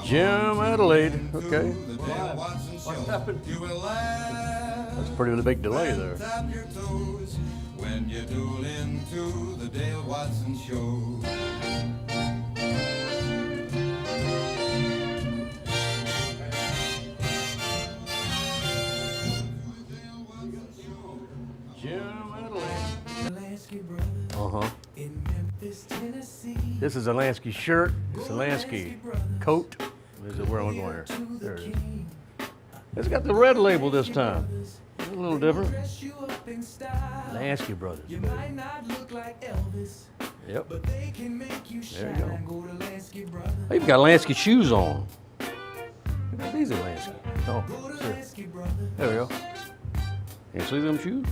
Jim Adelaide. Okay. What happened? That's a pretty big delay there. When you tune into the Dale Watson Show. Jim Adelaide. Uh-huh. This is a Lansky shirt. It's a Lansky coat. Is it where am I going here? There it is. It's got the red label this time. It's a little different. Lansky Brothers. Baby. Yep. There you go. Oh, you've got Lansky shoes on. These are Lansky. Oh, see. There we go. Can you see them shoes?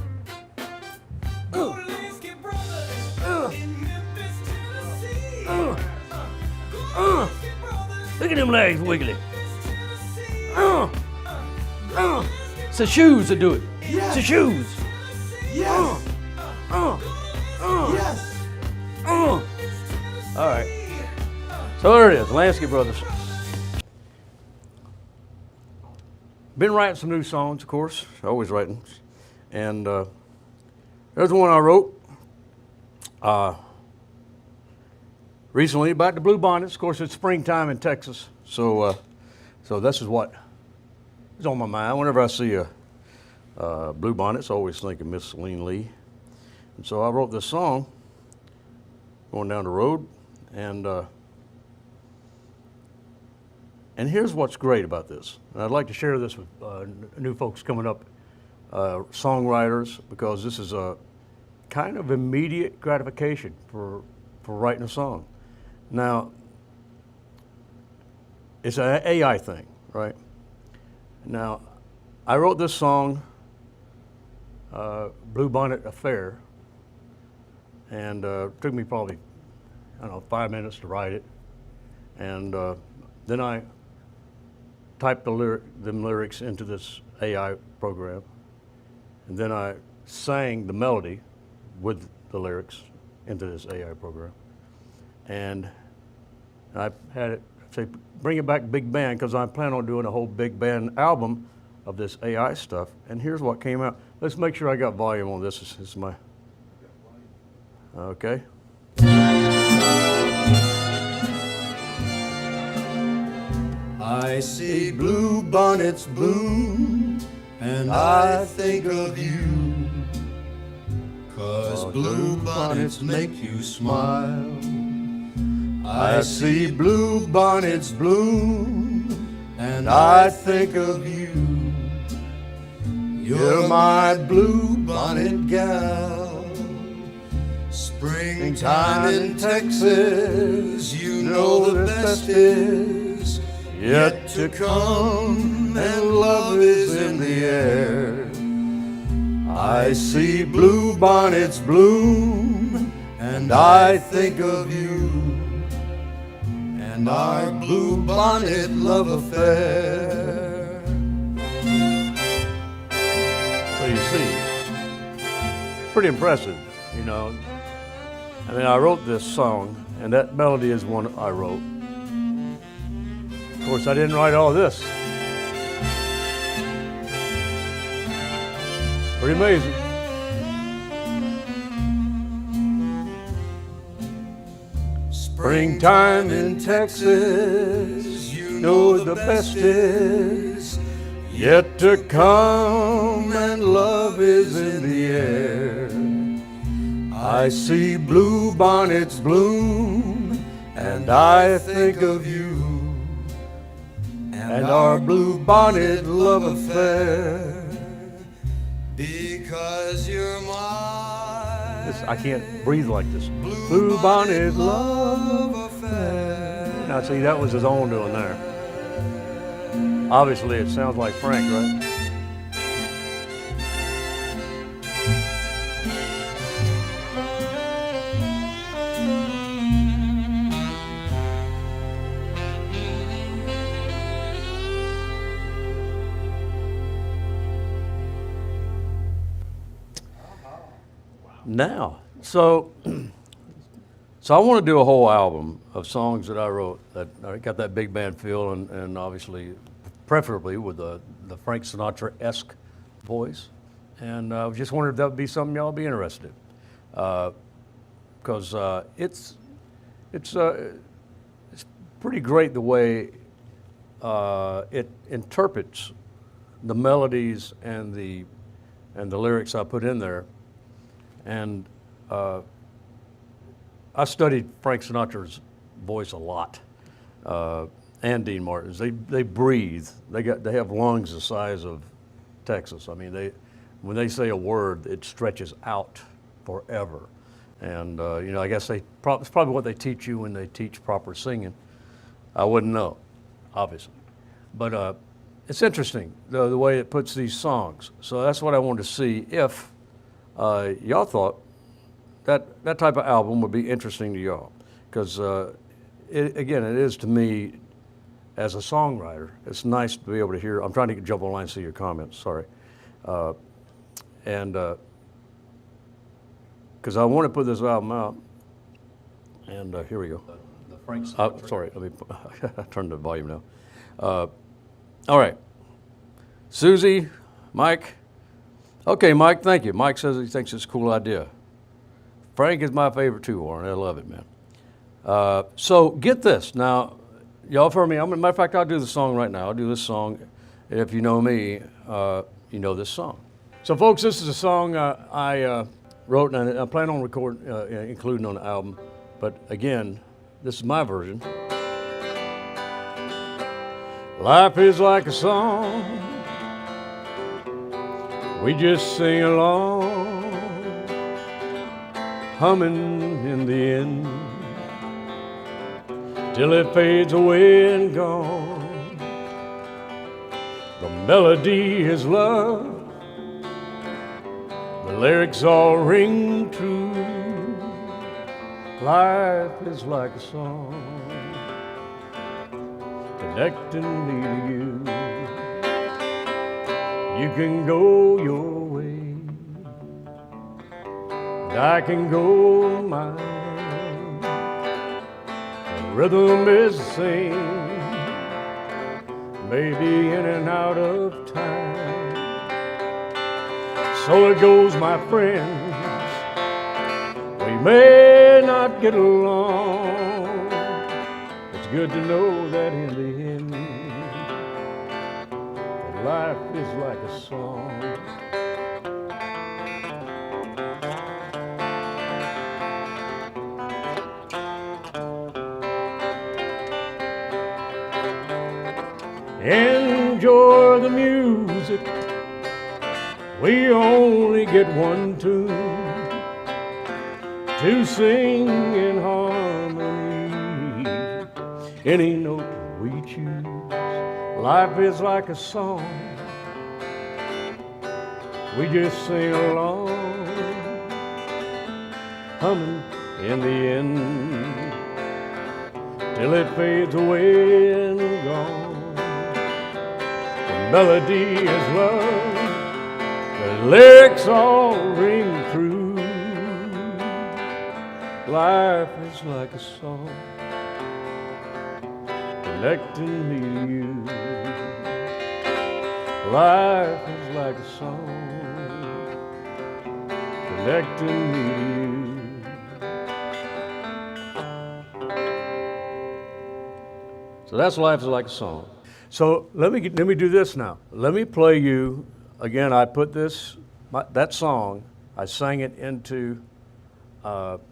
Look at them legs wiggling. It's the shoes that do it. Yes. It's the shoes. Yes. Yes. All right. So there it is, Lansky Brothers. Been writing some new songs, of course. Always writing. And there's one I wrote recently about the bluebonnets. Of course, it's springtime in Texas, so this is what is on my mind. Whenever I see a bluebonnets, I always think of Miss Celine Lee. And so I wrote this song going down the road, and here's what's great about this. And I'd like to share this with new folks coming up, songwriters, because this is a kind of immediate gratification for writing a song. Now, it's an AI thing, right? Now, I wrote this song, Bluebonnet Affair, and it took me probably, 5 minutes to write it. And then I typed them lyrics into this AI program, and then I sang the melody with the lyrics into this AI program. And I had it say, bring it back big band, because I plan on doing a whole big band album of this AI stuff. And here's what came out. Let's make sure I got volume on this. This is my, okay. I see blue bonnets bloom, and I think of you, 'cause blue bonnets make you smile. I see blue bonnets bloom, and I think of you. You're my blue bonnet gal. Springtime in Texas, you know the best is yet to come, and love is in the air. I see blue bonnets bloom, and I think of you, and our blue bonnet love affair. So you see, pretty impressive, I mean, I wrote this song, and that melody is one I wrote. Of course, I didn't write all this. Pretty amazing. Springtime in Texas, you know the best is yet to come, and love is in the air. I see blue bonnets bloom, and I think of you, and our blue bonnet love affair. Because you're my I can't breathe like this. Blue bonnet love affair. Now see, that was his own doing there. Obviously, it sounds like Frank, right? Now, so So I want to do a whole album of songs that I wrote that got that big band feel, and obviously, preferably with the Frank Sinatra-esque voice. And I just wondered if that would be something y'all would be interested in. Because it's pretty great the way it interprets the melodies and the lyrics I put in there. And I studied Frank Sinatra's voice a lot, and Dean Martin's. They breathe. They have lungs the size of Texas. I mean, when they say a word, it stretches out forever. And I guess it's probably what they teach you when they teach proper singing. I wouldn't know, obviously, but it's interesting the way it puts these songs. So that's what I wanted to see if y'all thought that type of album would be interesting to y'all, because again, it is to me as a songwriter. It's nice to be able to hear. I'm trying to jump online and see your comments. Sorry, and because I want to put this album out, and here we go. The Frank Sinatra. Sorry, let me turn the volume now. All right, Susie, Mike. Okay, Mike, thank you. Mike says he thinks it's a cool idea. Frank is my favorite too, Warren. I love it, man. So get this. Now, y'all have heard me. Matter of fact, I'll do the song right now. I'll do this song. If you know me, you know this song. So, folks, this is a song I wrote, and I plan on including on the album. But again, this is my version. Life is like a song. We just sing along, humming in the end, till it fades away and gone. The melody is love, the lyrics all ring true. Life is like a song, connecting me to you. You can go your way, and I can go mine. The rhythm is the same, maybe in and out of time. So it goes, my friends, we may not get along. It's good to know that in the end, that life is like a song. Enjoy the music, we only get one tune to sing in harmony. Any note we choose, life is like a song. We just sing along, humming in the end, till it fades away and gone. Melody is love, the lyrics all ring true. Life is like a song, connecting me to you. Life is like a song, connecting me to you. So that's Life is like a song. So let me do this now. Let me play you again. I put that song. I sang it into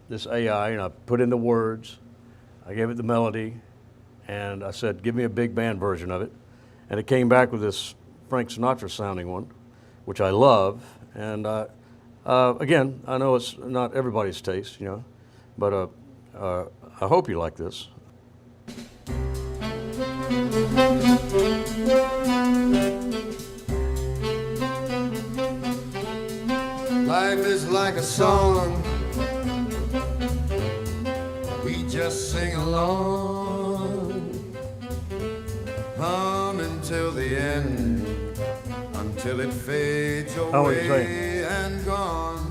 this AI, and I put in the words. I gave it the melody, and I said, "Give me a big band version of it." And it came back with this Frank Sinatra sounding one, which I love. And again, I know it's not everybody's taste, but I hope you like this. Life is like a song, we just sing along, hum until the end, until it fades away and gone.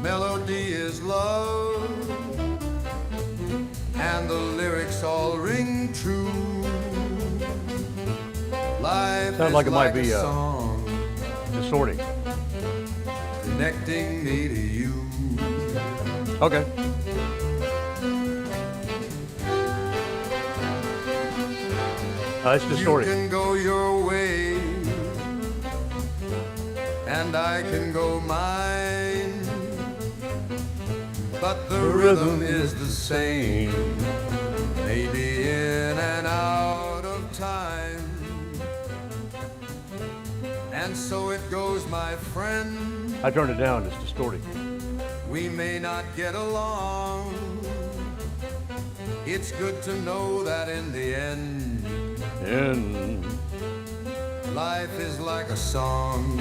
melody is love, and the lyrics all ring true. Life Sounds is like it might be, a song Distorting. connecting me to you. Okay. It's You distorting. can go your way, and I can go mine, but the rhythm is the same, maybe in and out of time. And so it goes, my friend, I turned it down, it's distorting. we may not get along. It's good to know that in the end, And life is like a song.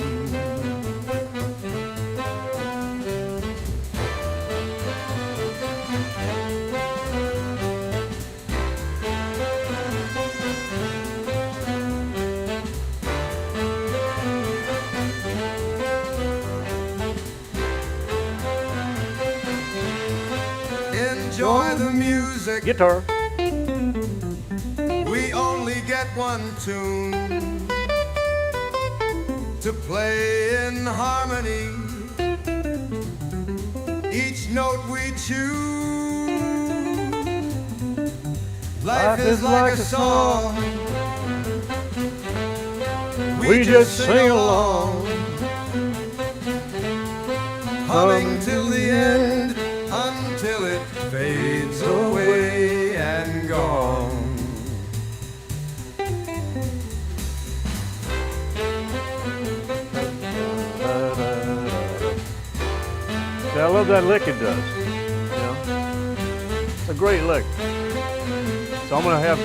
Enjoy the music. guitar. We only get one tune to play in harmony. Each note we choose. Life is like a song. We just sing along, humming till the end, until it fades away and gone. Yeah, I love that lick it does. You know? It's a great lick. So I'm gonna have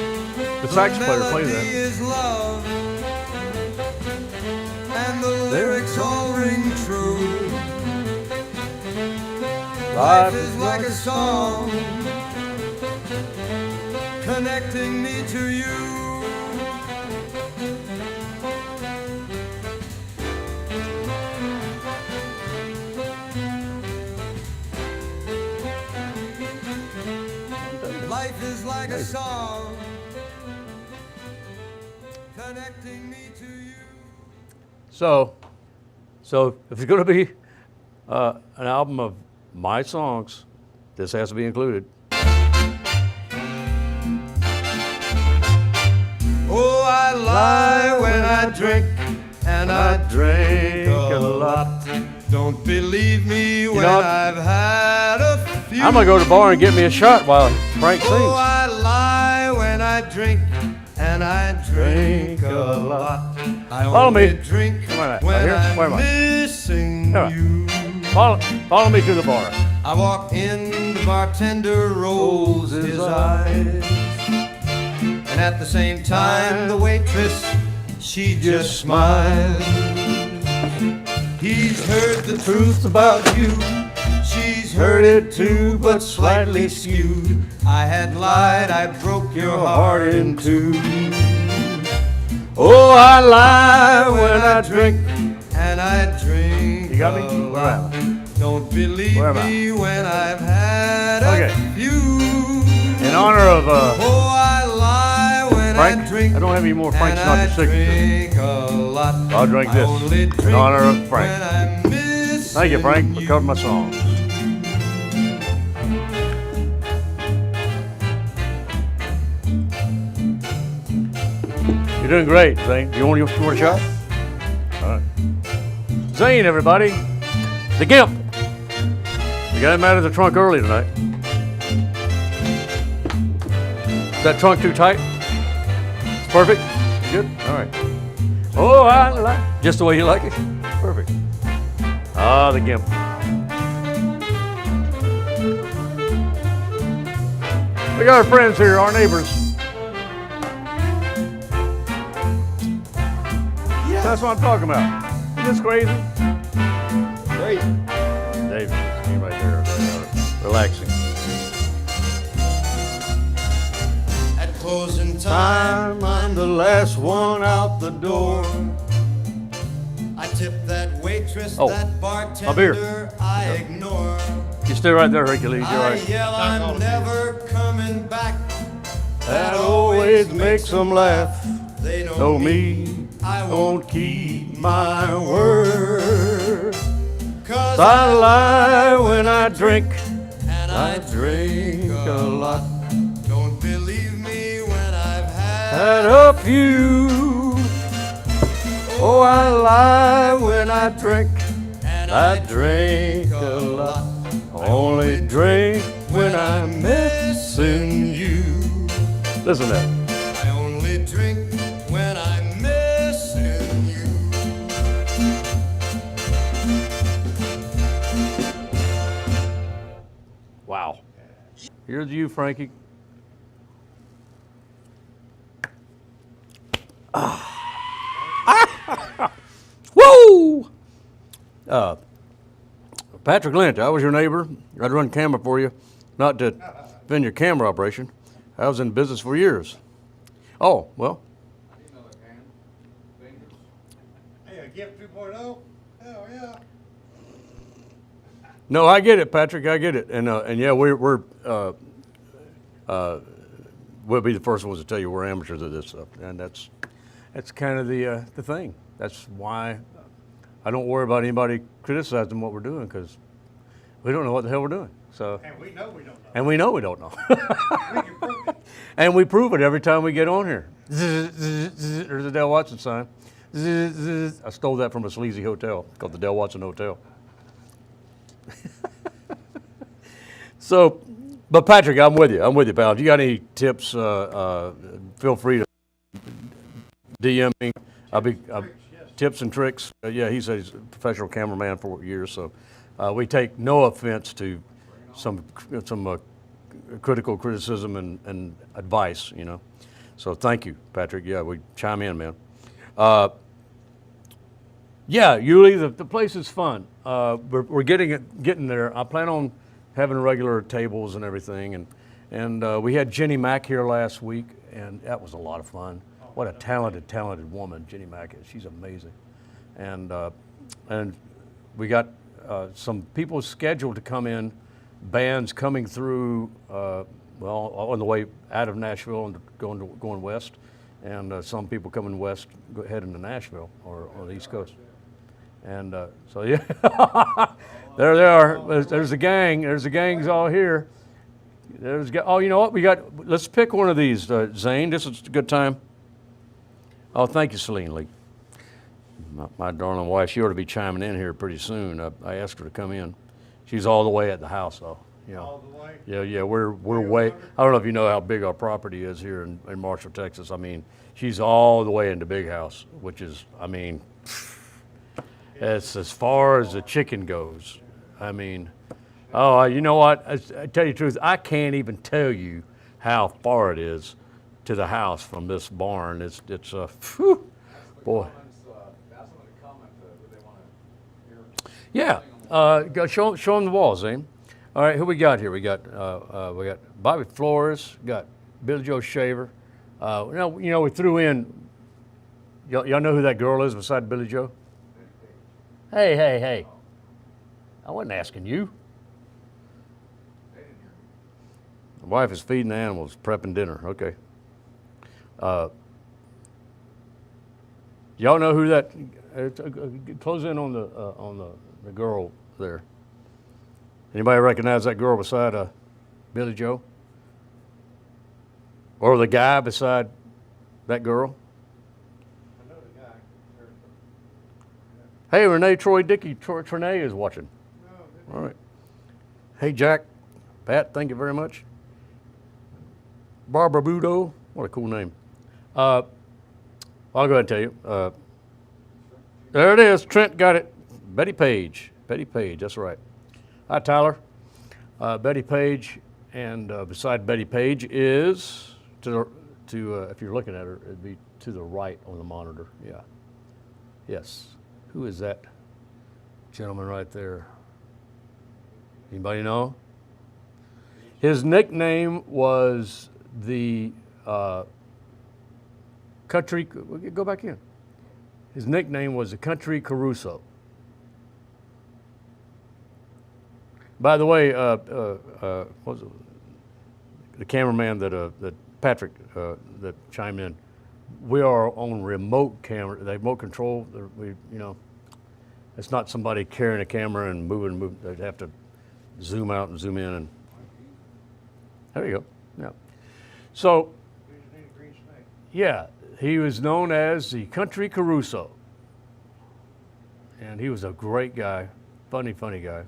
the sax player play Melody that. is love, and the lyrics all ring true. Life is like a song, connecting me to you. Life is like a song, connecting me to you. So if it's gonna be an album of my songs, this has to be included. Oh, I lie when I drink, and I drink a lot. Don't believe me when know, I've had a few. I'm gonna go to the bar and get me a shot while Frank Oh, sings. I lie when I drink, and I drink a lot. I Follow only me. drink Wait a minute. when Right here? I'm Wait a minute. missing Here. you. Follow me to the bar. I walk in, the bartender rolls his eyes, and at the same time the waitress, she just smiles. He's heard the truth about you, she's heard it too, but slightly skewed. I had lied, I broke your heart in two. Oh, I lie when I drink, and I drink. You got me? a Where lot. am Don't believe Where am I? me when I've had Okay. a few. In honor of Oh, I lie when Frank, I drink. I don't have any more Frank and Sinatra I signatures. drink a lot. I'll drink I this only in drink honor of Frank. when I'm missing Thank you, Frank, for you. covering my songs. You're doing great, Zane. You want a shot? All right. Zane, everybody. The Gimp. You got him out of the trunk early tonight. Is that trunk too tight? It's perfect? Good? All right. Oh, I like just the way you like it? Perfect. Ah, the Gimp. We got our friends here, our neighbors. That's what I'm talking about. Isn't this crazy? Great. David, he right there, relaxing. At closing time, I'm the last one out the door. I tip that waitress, Oh, that a beer. bartender. I I ignore. You stay right there, Hercules. You're I right. yell, I'm never coming back. That always makes them laugh. They Know me, I won't keep my word. 'Cause I lie when I drink. and I drink a lot. Don't believe me when I've Had a few. Oh, I lie when I drink. and I drink a lot. Only drink when I'm missing you. Listen to that. I only drink when I'm missing you. Wow. Here's you, Frankie. Woo! Patrick Lynch, I was your neighbor. I'd run camera for you, not to defend your camera operation. I was in business for years. Oh, well, Hey, a gift 2.0? Hell yeah. no, I get it, Patrick. I get it, and yeah, we'll be the first ones to tell you we're amateurs at this stuff, and that's kind of the thing. That's why I don't worry about anybody criticizing what we're doing, because we don't know what the hell we're doing. So, And we know we don't know. and we know we don't know, We can prove it. and we prove it every time we get on here. There's a Del Watson sign. I stole that from a sleazy hotel called the Del Watson Hotel. So, but Patrick, I'm with you, pal. If you got any tips, feel free to DM me. Tips and tricks. Yeah, he's a professional cameraman for years, so we take no offense to some critical criticism and advice, you know. So thank you, Patrick. Yeah, we chime in, man. Yeah, Yulee, the place is fun. We're getting there. I plan on having regular tables and everything, and we had Jenny Mack here last week, and that was a lot of fun. What a talented woman Jenny Mack is. She's amazing, and we got some people scheduled to come in, bands coming through. Well, on the way out of Nashville and going west, and some people coming west heading to Nashville or on the East Coast. And so yeah, there they are. There's a gang. There's the gangs all here. Oh, you know what? Let's pick one of these, Zane. This is a good time. Oh, thank you, Celine Lee. My darling wife. She ought to be chiming in here pretty soon. I asked her to come in. She's all the way at the house, though. Yeah. All the way. Yeah. We're way. I don't know if you know how big our property is here in Marshall, Texas. I mean, she's all the way into Big House, which is, I mean, it's as far as the chicken goes. I mean, oh, you know what? I tell you the truth, I can't even tell you how far it is to the house from this barn. It's whew, boy. Yeah, show them the walls, Zane. All right, who we got here? We got Bobby Flores, got Billy Joe Shaver. We threw in. Y'all know who that girl is beside Billy Joe? Hey! I wasn't asking you. My wife is feeding the animals, prepping dinner. Okay. Y'all know who that? Close in on the girl there. Anybody recognize that girl beside Billy Joe? Or the guy beside that girl? I know the guy. Hey, Renee, Troy, Dickey, Trinae is watching. All right. Hey, Jack, Pat, thank you very much. Barbara Budo, what a cool name. I'll go ahead and tell you. There it is. Trent got it. Betty Page, that's right. Hi, Tyler. Betty Page, and beside Betty Page is if you're looking at her, it'd be to the right on the monitor. Yeah. Yes. Who is that gentleman right there? Anybody know? His nickname was the Country. Go back in. His nickname was the Country Caruso. By the way, what was it? The cameraman that Patrick that chimed in, we are on remote camera, the remote control. We, you know, it's not somebody carrying a camera and moving. They have to zoom out and zoom in, and there you go. Yeah. So, We just need a green snake. yeah, he was known as the Country Caruso, and he was a great guy, funny guy.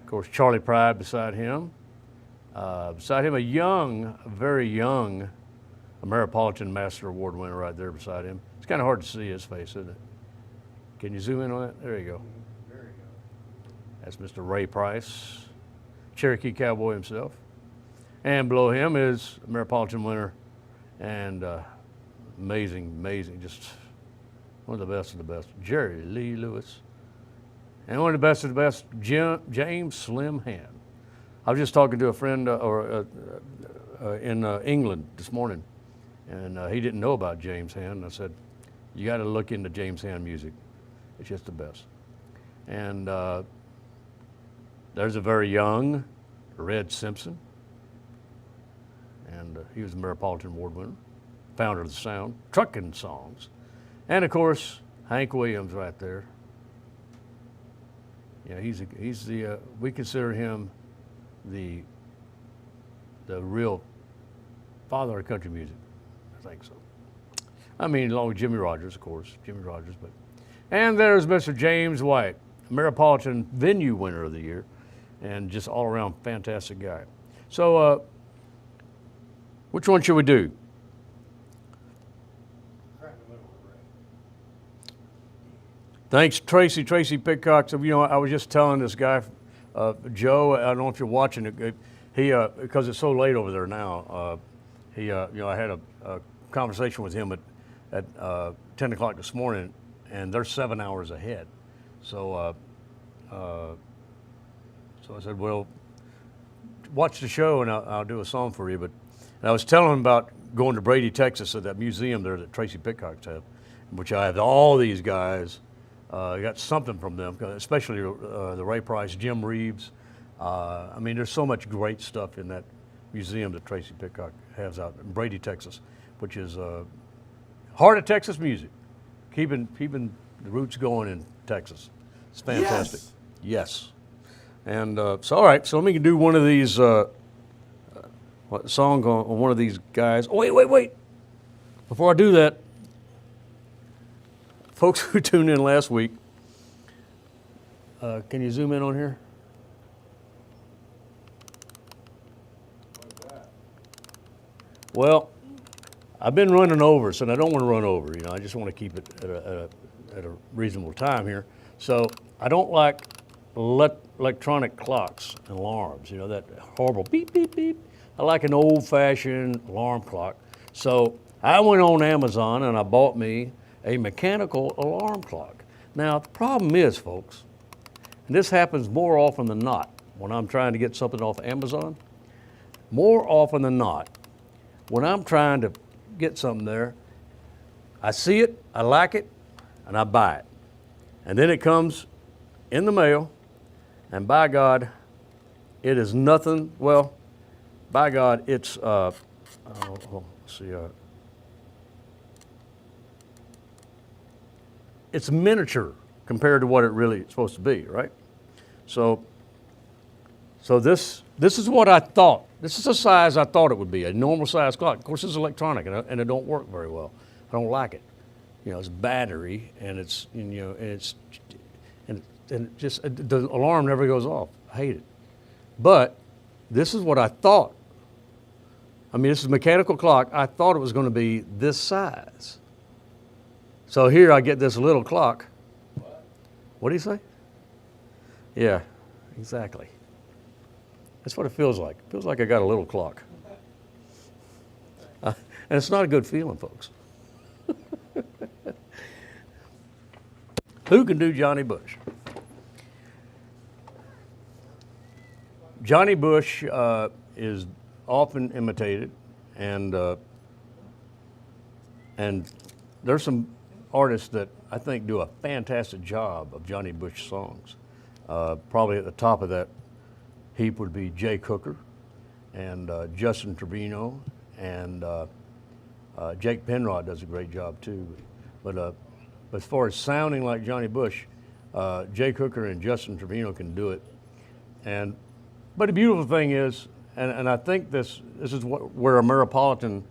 Of course, Charlie Pride beside him. A young, very young Ameripolitan Master Award winner right there beside him. It's kind of hard to see his face, isn't it? Can you zoom in on that? There you go. There you go. That's Mr. Ray Price, Cherokee Cowboy himself. And below him is Ameripolitan winner and amazing, just one of the best, Jerry Lee Lewis. And one of the best, James Slim Hand. I was just talking to a friend in England this morning, and he didn't know about James Hand. I said, you got to look into James Hand music. It's just the best. And there's a very young Red Simpson, and he was a Ameripolitan Award winner, founder of the Sound, Truckin' Songs. And of course, Hank Williams right there. Yeah, he's the we consider him the real father of country music. I think so. I mean, along with Jimmy Rogers, of course, but. And there's Mr. James White, Ameripolitan Venue winner of the year, and just all around fantastic guy. So, which one should we do? Right in the middle of the ring. Thanks, Tracy Pitcock. So, you know, I was just telling this guy, Joe, I don't know if you're watching it, he, because it's so late over there now, you know, I had a conversation with him at 10 o'clock this morning, and they're 7 hours ahead. So, so I said, well, watch the show and I'll do a song for you. But and I was telling him about going to Brady, Texas, at that museum there that Tracy Pitcock's have, which I have all these guys. I got something from them, especially the Ray Price, Jim Reeves. I mean, there's so much great stuff in that museum that Tracy Pitcock has out in Brady, Texas, which is heart of Texas music, keeping the roots going in Texas. It's fantastic. Yes. And so, all right, so let me do one of these song on one of these guys. Oh, wait. Before I do that, folks who tuned in last week, can you zoom in on here? Well, I've been running over, so I don't want to run over. You know, I just want to keep it at a reasonable time here. So I don't like electronic clocks and alarms. You know, that horrible beep, beep, beep. I like an old-fashioned alarm clock. So I went on Amazon and I bought me a mechanical alarm clock. Now, the problem is, folks, and this happens more often than not when I'm trying to get something off Amazon, more often than not, when I'm trying to get something there, I see it, I like it, and I buy it. And then it comes in the mail, and by God, it is nothing, well, by God, it's, let's see, it's miniature compared to what it really is supposed to be, right? So this is what I thought. This is the size I thought it would be, a normal size clock. Of course, it's electronic, and it don't work very well. I don't like it. You know, it's battery, and it's, you know, and it just, the alarm never goes off. I hate it. But this is what I thought. I mean, this is a mechanical clock. I thought it was going to be this size. So here I get this little clock. What do you say? Yeah, exactly. That's what it feels like. It feels like I got a little clock. And it's not a good feeling, folks. Who can do Johnny Bush? Johnny Bush is often imitated, and there's some artists that I think do a fantastic job of Johnny Bush songs. Probably at the top of that heap would be Jay Cooker and Justin Trevino, and Jake Penrod does a great job too. But as far as sounding like Johnny Bush, Jay Cooker and Justin Trevino can do it. But the beautiful thing is, and I think this is where Ameripolitan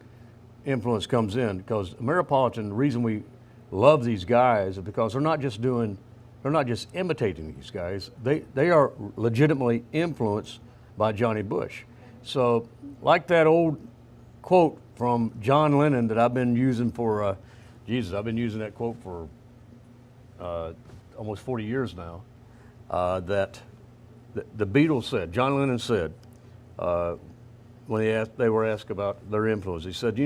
influence comes in, because Ameripolitan, the reason we love these guys is because they're not just imitating these guys. They are legitimately influenced by Johnny Bush. So, like that old quote from John Lennon that I've been using for, I've been using that quote for almost 40 years now, that the Beatles said, John Lennon said, when they were asked about their influence, he said,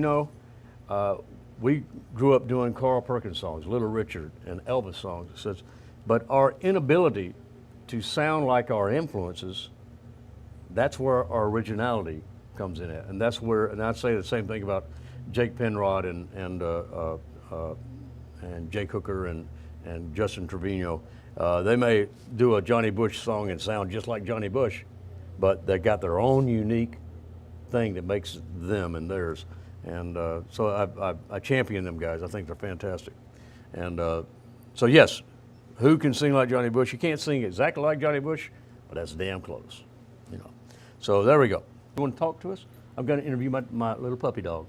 we grew up doing Carl Perkins songs, Little Richard, and Elvis songs. He says, but our inability to sound like our influences, that's where our originality comes in at. And that's where, and I'd say the same thing about Jake Penrod and Jay Cooker and Justin Trevino. They may do a Johnny Bush song and sound just like Johnny Bush, but they got their own unique thing that makes them and theirs. And so I champion them guys. I think they're fantastic. And so yes, who can sing like Johnny Bush? You can't sing exactly like Johnny Bush, but that's damn close, So there we go. You want to talk to us? I'm going to interview my little puppy dog.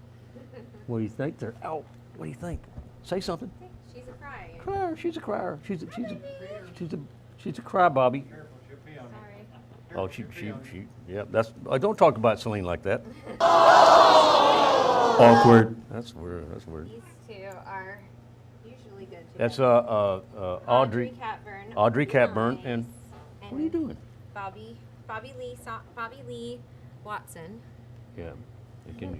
What do you think? What do you think? Say something. She's a crier. Crier. She's a crier. She's a cry, Bobby. Sorry. Oh, she. Yeah. Don't talk about Celine like that. Awkward. That's weird. These two are usually good together. That's Audrey Catburn. Audrey Catburn, Nice. and what are you doing? Bobby Lee Watson. Yeah.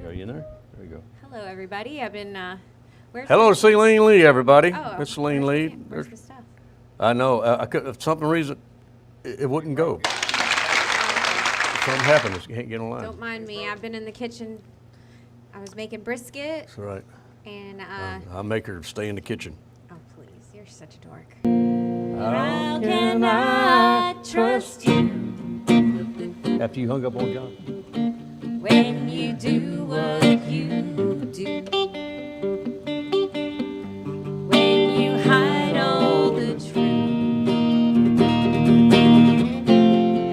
Are you in there? There you go. Hello, everybody. I've been. Where's Hello, Celine Lee, everybody. Oh, It's Celine Lee. Where's the stuff? I know. I could, for some reason, it wouldn't go. Something happened. It can't get online. Don't mind me. I've been in the kitchen. I was making brisket, That's right. and I'll make her stay in the kitchen. oh please, you're such a dork. How can I trust you After you hung up on John. when you do what you do? When you hide all the truth,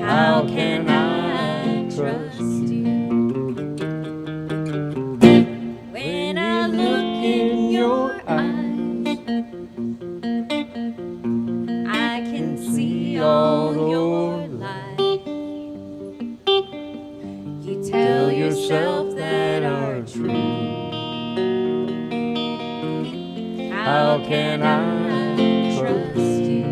how can I trust you? When I look in your eyes, I can see all your lies. You tell yourself that are true. How can I trust you?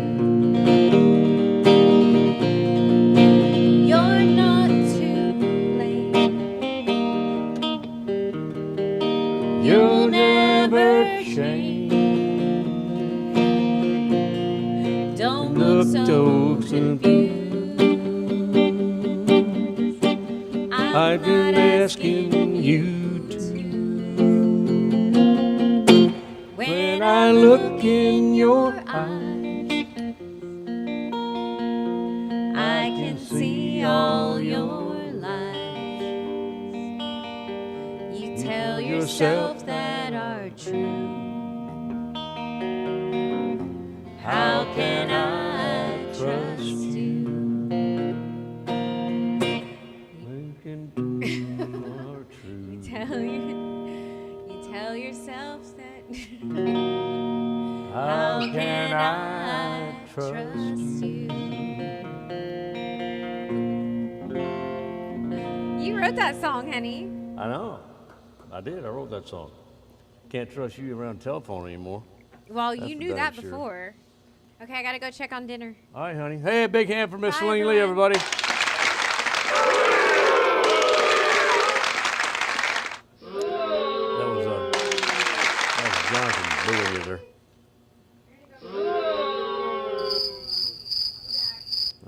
You're not to blame. You'll never change. Don't look so confused. I've been asking you to. When I look in your eyes, I can see all your lies. You tell yourself that are true. How can I trust you? Lincoln are true. You tell yourself that. How can I trust you? You wrote that song, honey. I know. I did. I wrote that song. Can't trust you around the telephone anymore. Well, That's you for knew damn that sure. before. Okay, I gotta go check on dinner. All right, honey. Hey, a big hand for Miss Bye, Celine Lee, everyone. everybody. That was Jonathan Bowie there.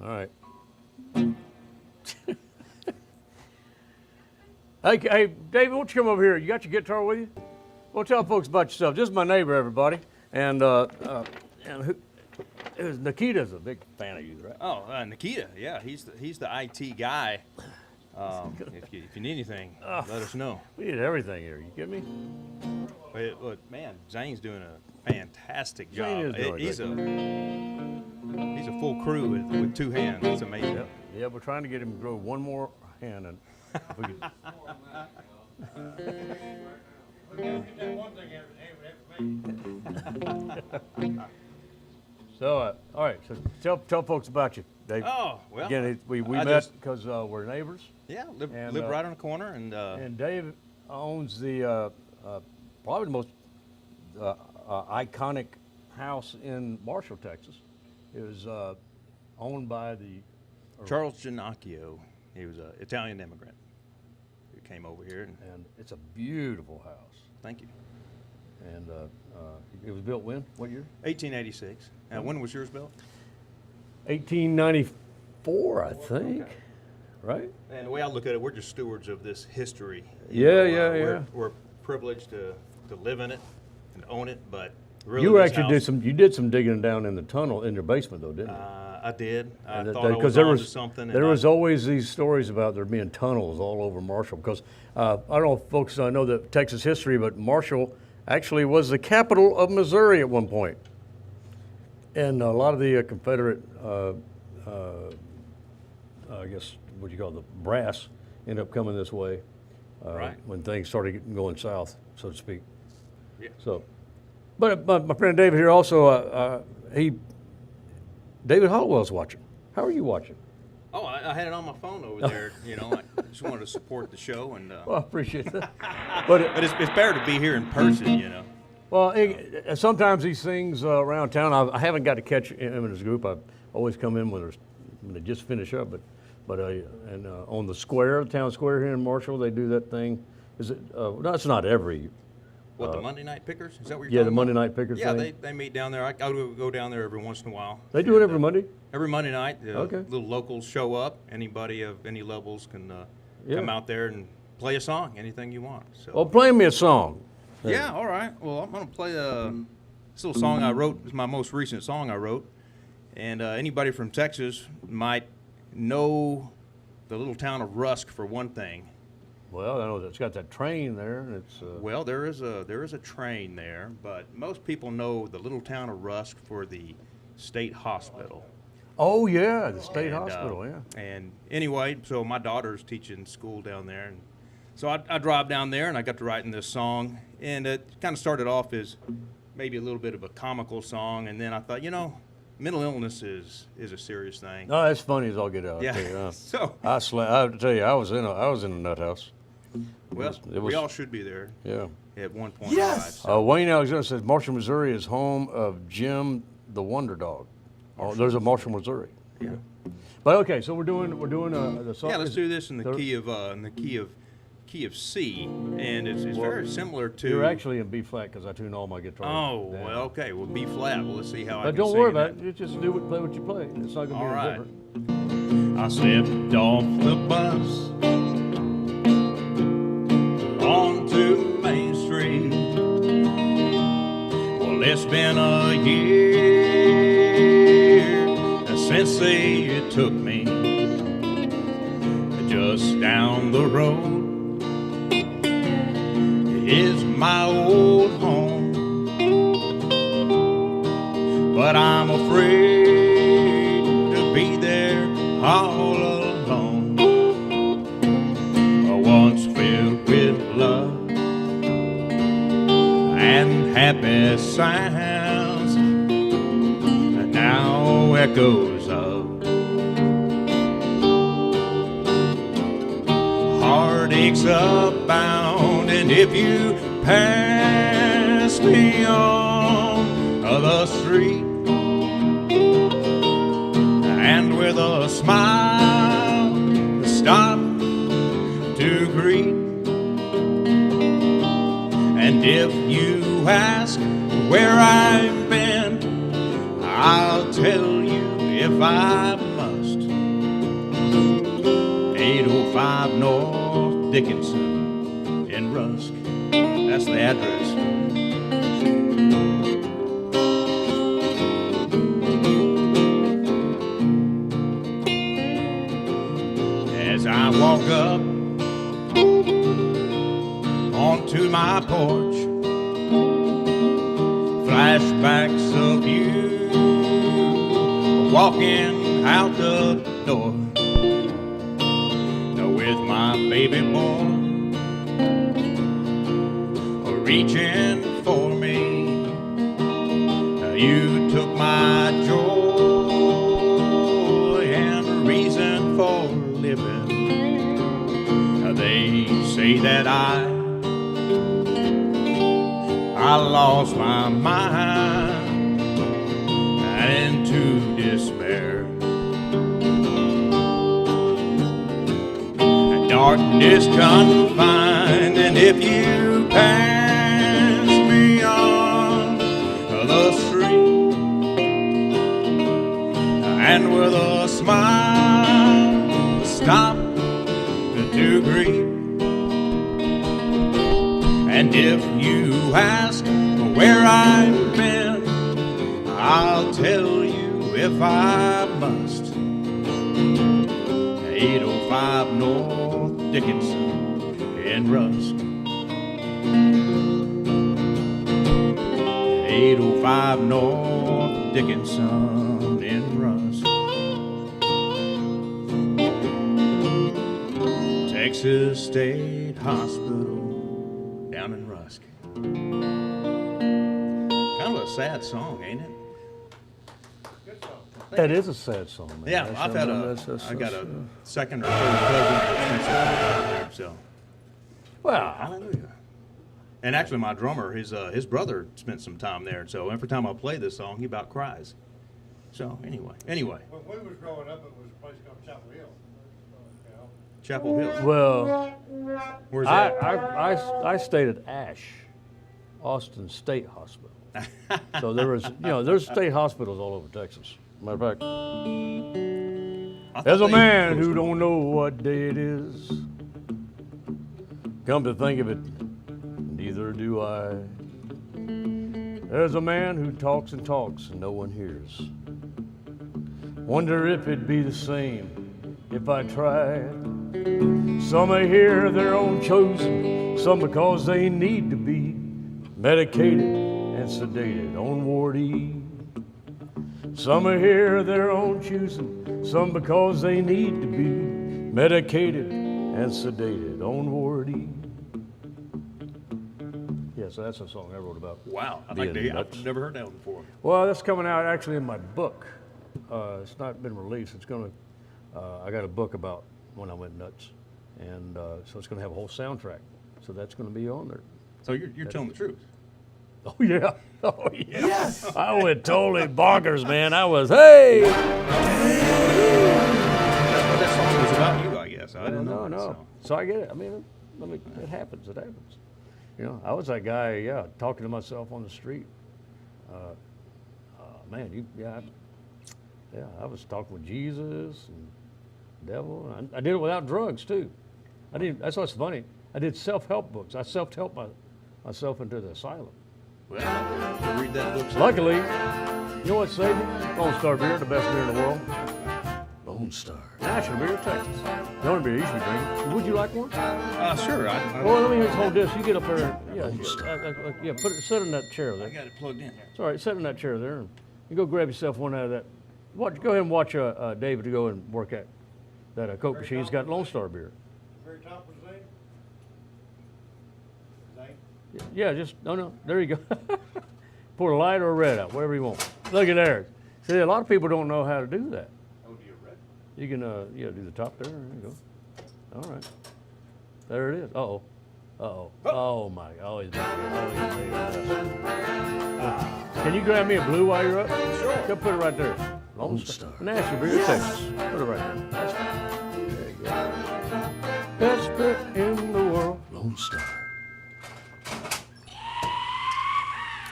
All right. Hey, David, why don't you come over here? You got your guitar with you? Well, tell folks about yourself. This is my neighbor, everybody, and Nikita's a big fan of you, right? Oh, Nikita, yeah, he's the IT guy. If you need anything, let us know. We need everything here. You kidding me? But man, Zane's doing a fantastic Zane job. is doing He's a full crew with two hands. That's amazing. Yep. Yeah, we're trying to get him to grow one more hand, and if we could, Look, I'll get that one thing every day. so all right. So tell folks about you, Dave. Oh well. Again, we I met just- because we're neighbors, Yeah, live And, right on the corner, and Dave owns the probably the most iconic house in Marshall, Texas. It was owned by the Charles Ginocchio. He was an Italian immigrant who came over here. and it's a beautiful house. Thank you. And it was built when? What year? 1886. When was yours built? 1894, I think. Okay. Right? And the way I look at it, we're just stewards of this history. Yeah, We're privileged to live in it and own it, but really You this actually house, did some digging down in the tunnel in your basement, though, didn't you? I did. I And thought I was there onto was something. there was always these stories about there being tunnels all over Marshall because I don't know if folks know the Texas history, but Marshall actually was the capital of Missouri at one point, and a lot of the Confederate, I guess what you call the brass, ended up coming this way Right. when things started going south, so to speak. Yeah. So, but my friend David here also David Hollowell's watching. How are you watching? Oh, I had it on my phone over there. I just wanted to support the show, and Well, I appreciate that. But but it's better to be here in person. well, sometimes he sings around town. I haven't got to catch him and his group. I always come in when they just finish up. But on the square, the town square here in Marshall, they do that thing. Is it? No, it's not every. What, the Monday Night Pickers? Is that what you're Yeah, the talking Monday about? Night Pickers Yeah, thing. they meet down there. I go down there every once in a while. They do it every Monday. Every Monday night, Okay. little locals show up. Anybody of any levels can Yeah. come out there and play a song, anything you want. So. Well, play me a song. Yeah, all right. Well, I'm going to play this little song I wrote. It's my most recent song I wrote. And anybody from Texas might know the little town of Rusk for one thing. Well, I know it's got that train there, and it's. Well, there is a train there, but most people know the little town of Rusk for the state hospital. Oh yeah, the state And, hospital. Yeah. And anyway, so my daughter's teaching school down there, and so I drive down there, and I got to writing this song, and it kind of started off as maybe a little bit of a comical song, and then I thought, mental illness is a serious thing. No, that's funny as all get out. I Yeah. tell you. So, I have to tell you, I was in a nut house. well, it was- we all should be there Yeah. at one point in our lives. Wayne Alexander says Marshall, Missouri is home of Jim the Wonder Dog. Oh, there's a Marshall, Missouri. Yeah. But okay, so we're doing the song. Yeah, let's do this in the there- key of C, and it's very similar to. You're actually in B flat because I tune all my guitars. Oh, down. well, okay. Well, B flat. Well, let's see how I But can don't sing worry in about that. it. You just play what you play. It's not going to be All any right. different. I stepped off the bus onto Main Street. Well, it's been a year since they took me just down the road is my old home, but I'm afraid to be there all alone. Once filled with love and happy sounds, and now echoes of heartaches abound. And if you pass me on the street, and with a smile stop to greet, and if you ask where I've been, I'll tell you if I must. 805 North Dickinson in Rusk. That's the address. As I walk up onto my porch, flashbacks of you walking out the door with my baby boy reaching for me. You took my joy and reason for living. They say that I lost my mind into despair. Darkness confined, and if you pass me on the street, and with a smile stop to greet, and if you ask where I've been, I'll tell you if I must. 805 North Dickinson in Rusk. 805 North Dickinson in Rusk. Texas State Hospital down in Rusk. Kind of a sad song, ain't it? That is a sad song, man. Yeah, That's- I've had I got a second or third cousin that spent some time down there, so. Well, Hallelujah. And actually, my drummer, his brother spent some time there, so every time I play this song, he about cries. So anyway, When we was growing up, it was a place called Chapel Hill. Chapel Hill. well, Where's that? I stayed at Ash, Austin State Hospital. So there was, there's state hospitals all over Texas. Matter of fact, I thought there's a they man closed who them. don't know what day it is. Come to think of it, neither do I. There's a man who talks and talks and no one hears. Wonder if it'd be the same if I tried. Some are here their own chosen, some because they need to be medicated and sedated on Ward E. Some are here their own choosing, some because they need to be medicated and sedated on Ward E. Yeah, so that's a song I wrote about. Wow, being nuts. I've never heard that one before. Well, that's coming out actually in my book. It's not been released. It's gonna. I got a book about when I went nuts, and so it's gonna have a whole soundtrack. So that's gonna be on there. So you're telling the truth. Oh yeah. Oh yeah. Yes. I went totally bonkers, man. I was hey. That song was about you, I guess. I didn't know. No. that, So I get it. I mean, it happens. It happens. I was that guy. Yeah, talking to myself on the street. Man, I was talking with Jesus and devil. I did it without drugs too. That's what's funny. I did self-help books. I self-helped myself into the asylum. Well, I'll read that book. sometime. Luckily, you know what saved me? Lone Star beer, the best beer in the world. Lone Star. National beer, Texas. The only beer you should drink. Would you like one? Sure. Well, let me just hold this. You get up there. Yeah, sit in that chair I there. got it plugged in there. It's all right. Sit in that chair there. And you go grab yourself one out of that. Go ahead and watch David to go and work at that Coke machine. He's got Lone Star beer. Very top was Zane. Zane? Yeah, just no. There you go. Pour a light or a red out, whatever you want. Look at there. See, a lot of people don't know how to do that. Oh, do you red? You can do the top there. There you go. All right. There it is. Uh-oh. Oh my. Oh, he's made a mess. Can you grab me a blue while you're up? Sure. Go put it right there. Lone Star. National beer, Texas. Put it right there. There you go. Best beer in the world. Lone Star.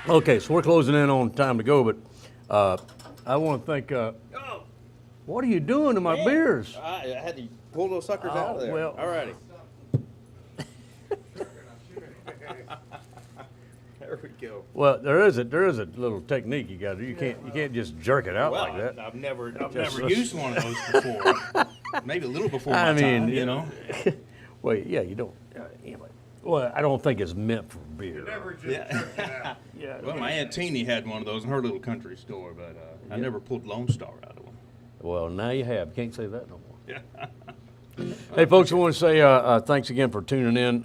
Okay, so we're closing in on time to go, but I want to thank. What are you doing to my beers? I had to pull those suckers Oh, out of there. well. All righty. There we go. Well, there is a little technique you got to do. You can't just jerk it out like that. I've never Just- used one of those before. maybe a little before I my mean, time, you know. Well, yeah, you don't. Anyway. Well, I don't think it's meant for beer. Never just Yeah. jerk it out. Yeah. Well, my Aunt Teeny had one of those in her little country store, but I never pulled Lone Star out of one. Well, now you have. Can't say that no more. Yeah. Hey, folks, I want to say thanks again for tuning in.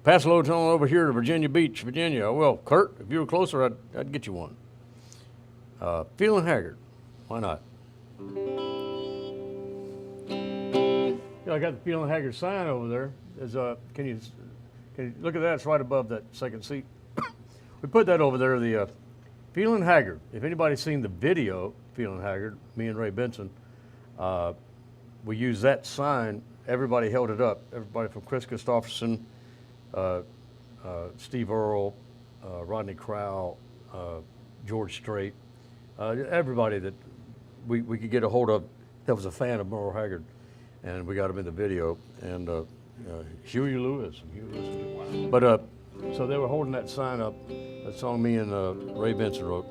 Pass a load on over here to Virginia Beach, Virginia. Well, Kurt, if you were closer, I'd get you one. Feeling haggard. Why not? Yeah, I got the Feeling Haggard sign over there. Can you look at that? It's right above that second seat. We put that over there, the Feeling Haggard. If anybody's seen the video, Feeling Haggard, me and Ray Benson, we used that sign. Everybody held it up. Everybody from Chris Christopherson, Steve Earle, Rodney Crowell, George Strait, everybody that we could get a hold of that was a fan of Merle Haggard, and we got him in the video, and Huey Lewis. Wow. But so they were holding that sign up, that song me and Ray Benson wrote.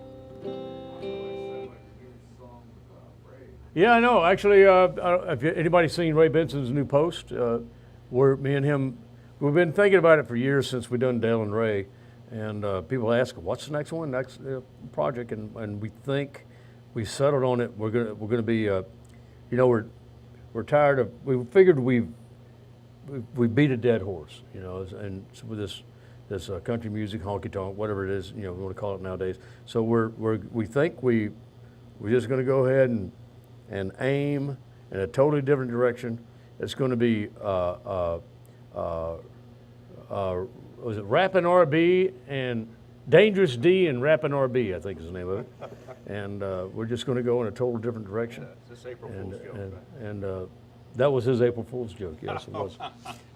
Yeah, I know. Actually, if anybody's seen Ray Benson's new post, me and him, we've been thinking about it for years since we done Dale and Ray, and people ask, "What's the next one, next project?" And we think we settled on it. We're gonna be, we're tired of. We figured we beat a dead horse, and with this country music, honky tonk, whatever it is, we want to call it nowadays. So we think we're just gonna go ahead and aim in a totally different direction. It's going to be was it Rappin' RB and Dangerous D and Rappin' RB, I think is the name of it. And we're just going to go in a total different direction. Yeah, it's this April Fool's joke. And that was his April Fool's joke. Yes, it was.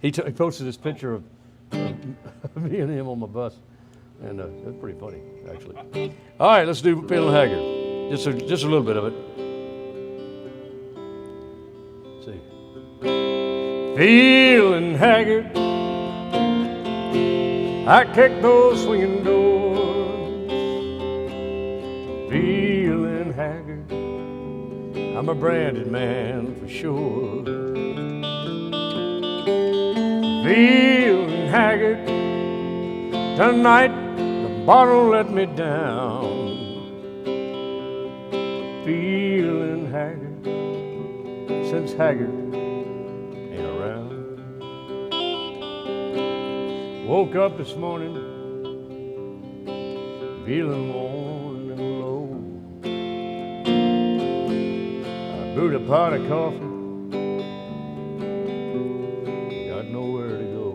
He posted this picture of me and him on my bus, and it's pretty funny, actually. All right, let's do Feeling Haggard. Just a little bit of it. See. Feeling haggard, I kick those swinging doors. Feeling haggard, I'm a branded man for sure. Feeling haggard, tonight the bottle let me down. Feeling haggard, since Haggard ain't around. Woke up this morning feeling worn and low. I brewed a pot of coffee, got nowhere to go.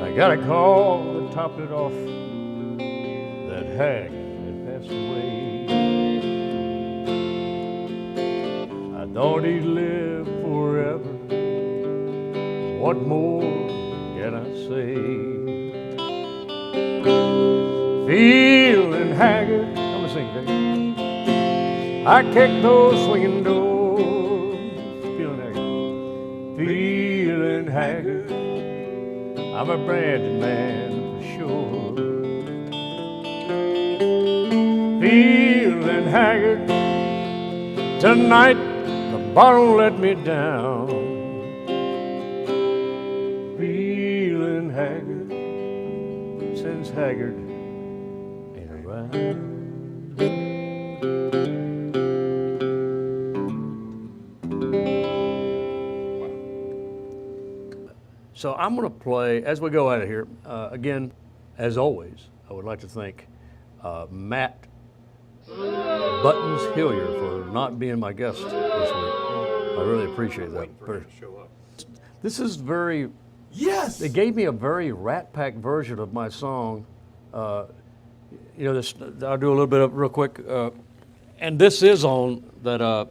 I got a call that topped it off, that hag had passed away. I thought he'd live forever. What more can I say? Feeling haggard, I'm gonna sing, okay? I kick those swinging doors. Feeling haggard, feeling haggard. I'm a branded man for sure. Feeling haggard, tonight the bottle let me down. Feeling haggard, since Haggard ain't around. So I'm going to play, as we go out of here, again, as always, I would like to thank Matt Buttons Hillier for not being my guest this week. I really appreciate that. This is very, Yes! they gave me a very Rat Pack version of my song. This, I'll do a little bit of real quick. And this is on that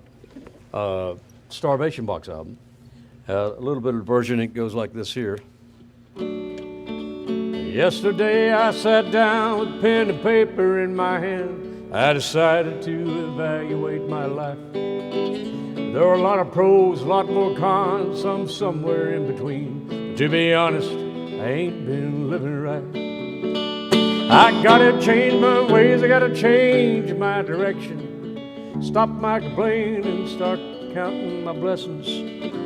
Starvation Box album. A little bit of version, it goes like this here. Yesterday I sat down with pen and paper in my hand. I decided to evaluate my life. There are a lot of pros, a lot more cons, some somewhere in between. But to be honest, I ain't been living right. I gotta change my ways, I gotta change my direction. Stop my complaining and start counting my blessings.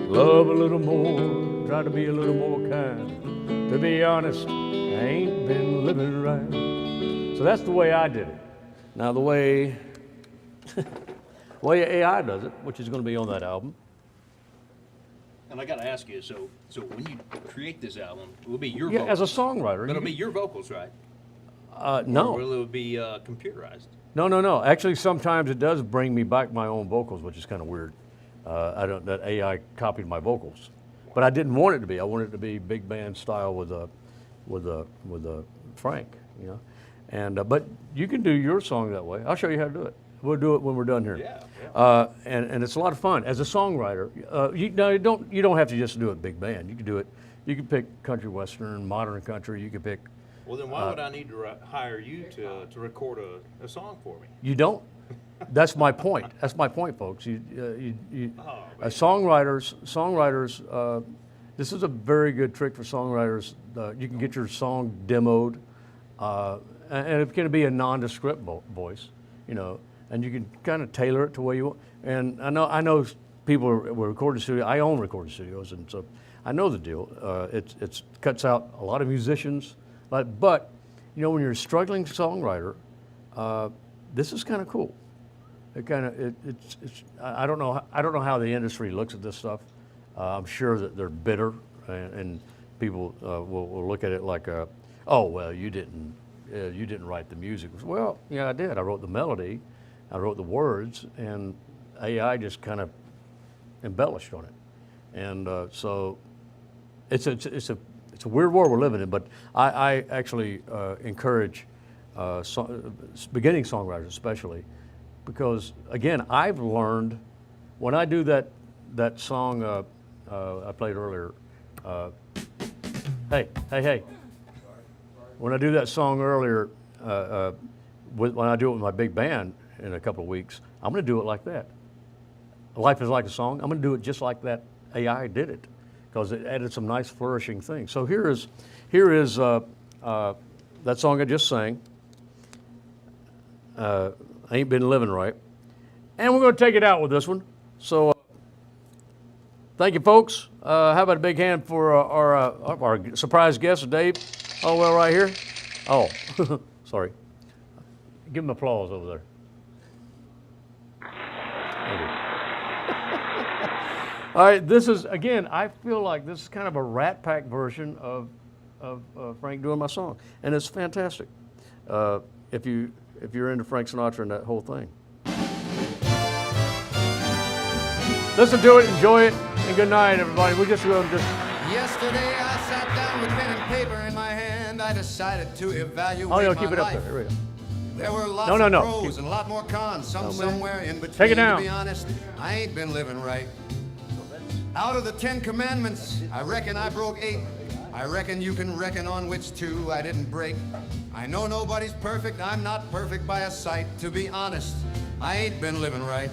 Love a little more, try to be a little more kind. To be honest, I ain't been living right. So that's the way I did it. Now the way AI does it, which is going to be on that album. And I got to ask you, so when you create this album, it will be your Yeah, vocals. as a songwriter. But it'll be your vocals, right? No. Or will it be computerized? No. Actually, sometimes it does bring me back my own vocals, which is kind of weird. That AI copied my vocals, but I didn't want it to be. I wanted it to be big band style with Frank, you know. And but you can do your song that way. I'll show you how to do it. We'll do it when we're done here. Yeah. And it's a lot of fun as a songwriter. You don't have to just do it big band. You can do it. You can pick country western, modern country. You can pick. Well, then why would I need to hire you to record a song for me? You don't. That's my point. That's my point, folks. Songwriters. This is a very good trick for songwriters. You can get your song demoed, and it can be a nondescript voice, you know, and you can kind of tailor it to where you want. And I know people were recording studios. I own recording studios, and so I know the deal. It cuts out a lot of musicians, but you know, when you're a struggling songwriter, this is kind of cool. I don't know how the industry looks at this stuff. I'm sure that they're bitter, and people will look at it like, oh well, you didn't write the music. Well, yeah, I did. I wrote the melody, I wrote the words, and AI just kind of embellished on it. And so it's a weird world we're living in. But I actually encourage beginning songwriters especially. Because again, I've learned when I do that song I played earlier. Hey! When I do that song earlier, when I do it with my big band in a couple of weeks, I'm going to do it like that. Life is like a song. I'm going to do it just like that AI did it, because it added some nice flourishing things. So here is that song I just sang. Ain't Been Living Right. And we're going to take it out with this one. So thank you, folks. How about a big hand for our surprise guest, Dave Hollowell, right here? Oh, sorry. Give him applause over there. Thank you. All right, this is, again, I feel like this is kind of a Rat Pack version of Frank doing my song. And it's fantastic. If you're into Frank Sinatra and that whole thing. Listen to it, enjoy it, and good night, everybody. We just Yesterday I sat down with pen and paper in my hand. I decided to evaluate Oh, no, my keep it up life. there. Here we go. There were lots No. of pros and a lot more cons, somewhere in between. Take it down. To be honest, I ain't been living right. Out of the 10 commandments, I reckon I broke 8. I reckon you can reckon on which 2 I didn't break. I know nobody's perfect, I'm not perfect by a sight. To be honest, I ain't been living right.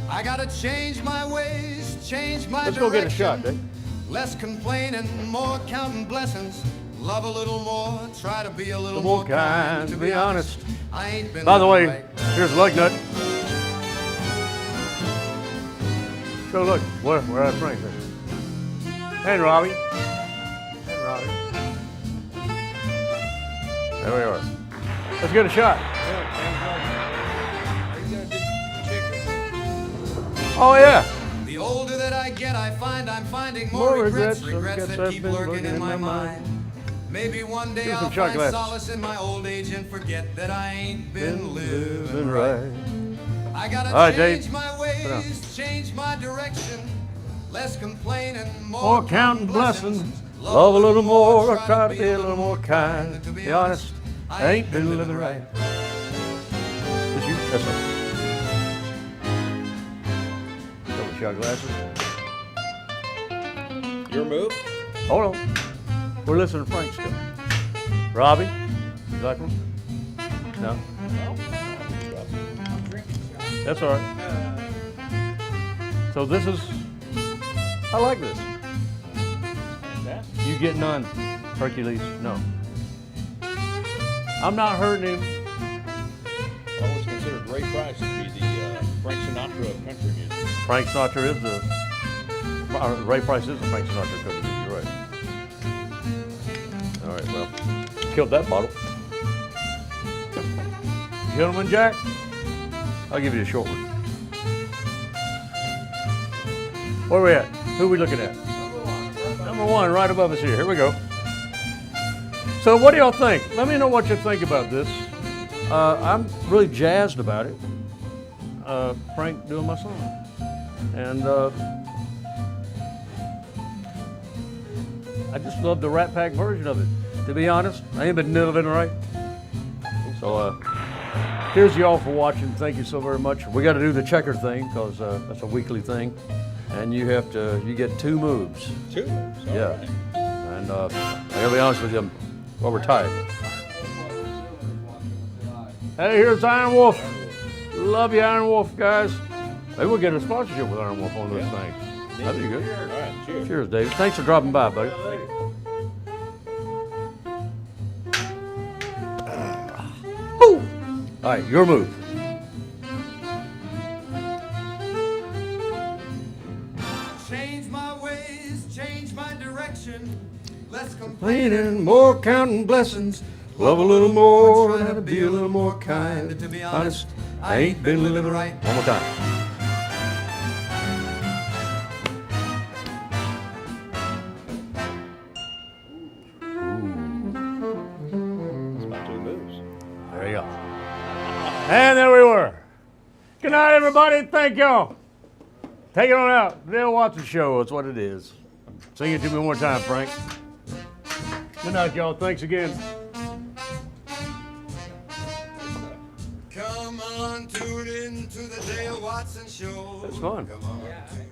I gotta change my ways, change my Let's direction. go get a shot, Dave. Less complaining, more counting blessings. Love a little more, try to be a little more more kind. To be honest, I ain't been by the living way, right. here's Lug Nut. So look, we're at Frank there. And Robbie. There we are. Let's get a shot. Oh yeah. The older that I get, I find I'm finding more regrets that keep lurking in my mind. Maybe one day Give us some I'll shot find glasses. solace in my old age and forget that I ain't been living Living right. right. I gotta All right, change Dave. my down. ways, change my direction. Less complaining, More counting blessings. Love a little more, try to be a little more kind. To be honest, I ain't been living right. Did you? That's right. Couple shot glasses. Your move? Hold on. We're listening to Frank still. Robbie? Zuckerman? No? That's all right. So this is, I like this. You get none, Hercules, no. I'm not hurting him. Always considered Ray Price to be the Frank Sinatra of country music. Frank Sinatra is the, Ray Price is the Frank Sinatra country music, you're right. All right, well, killed that bottle. Gentleman Jack, I'll give you a short one. Where are we at? Who are we looking at? Number one, right above us here. Here we go. So what do y'all think? Let me know what you think about this. I'm really jazzed about it. Frank doing my song. And I just love the Rat Pack version of it. To be honest, I ain't been living right. So here's y'all for watching. Thank you so very much. We got to do the checker thing because that's a weekly thing. And you get 2 moves. 2 moves. All Yeah. right. And I gotta be honest with you, well, we're tired. Hey, here's Iron Wolf. Love you, Iron Wolf, guys. Maybe we'll get a sponsorship with Iron Wolf on this thing. That'd be good. All right. Cheers. Cheers, David. Thanks for dropping by, buddy. Woo! All right, your move. Change my ways, change my direction. Less Complaining, more counting blessings. Love a little more, try to be a little more kind. To be Honest, I ain't been living right. One more time. That's my 2 moves. There you go. And there we were. Good night, everybody. Thank y'all. Take it on out. Dale Watson Show. That's what it is. Sing it to me one more time, Frank. Good night, y'all. Thanks again. Come on, tune in to the Dale Watson Show. That's fun. Come on.